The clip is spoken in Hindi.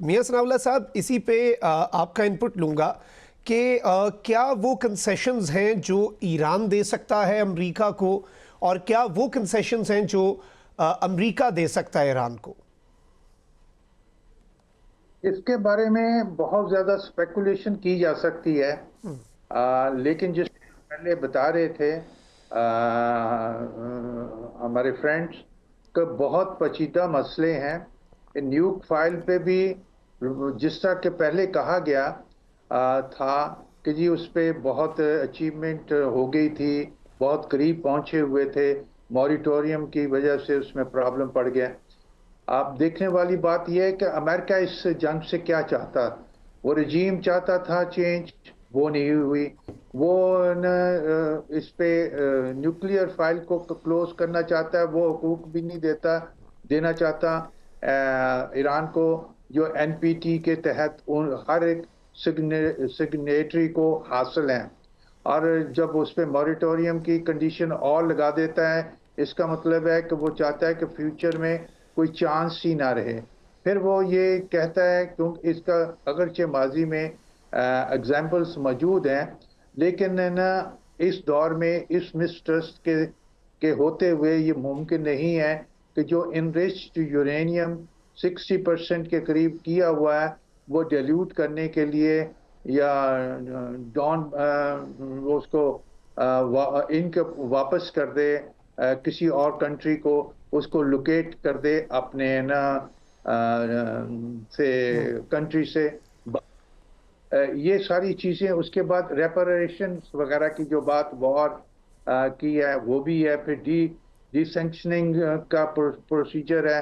मियां सनाउल्लाह साहब, इसी पे आपका इनपुट लूँगा कि क्या वो कंसेशंस हैं जो ईरान दे सकता है अमेरिका को, और क्या वो कंसेशंस हैं जो अमेरिका दे सकता है ईरान को? इसके बारे में बहुत ज़्यादा स्पेकुलेशन की जा सकती है। लेकिन जिस पहले बता रहे थे हमारे फ्रेंड्स के बहुत पेचीदा मसले हैं। न्यूक फाइल पे भी जिस तरह के पहले कहा गया था कि जी उस पे बहुत अचीवमेंट हो गई थी, बहुत करीब पहुंचे हुए थे, मॉरिटोरियम की वजह से उसमें प्रॉब्लम पड़ गया। आप देखने वाली बात यह है कि अमेरिका इस जंग से क्या चाहता। वो रजीम चाहता था चेंज, वो नहीं हुई। वो न इस पे न्यूक्लियर फाइल को क्लोज करना चाहता है, वो हुकूक भी नहीं देना चाहता ईरान को, जो एनपीटी के तहत हर एक सिग्नेटरी को हासिल है। और जब उस पे मॉरिटोरियम की कंडीशन और लगा देता है, इसका मतलब है कि वो चाहता है कि फ्यूचर में कोई चांस ही ना रहे। फिर वो ये कहता है, क्योंकि इसका अगरचे माजी में एग्जाम्पल्स मौजूद हैं, लेकिन ना इस दौर में इस मिसट्रस्ट के होते हुए ये मुमकिन नहीं है कि जो इनरिच्ड यूरेनियम 60% के करीब किया हुआ है वो डिल्यूट करने के लिए या डॉन उसको इनके वापस कर दे, किसी और कंट्री को उसको लोकेट कर दे अपने ना से कंट्री से। ये सारी चीजें, उसके बाद रेपरेशन वगैरह की जो बात वॉर की है वो भी है। फिर डी सैंक्शनिंग का प्रोसीजर है,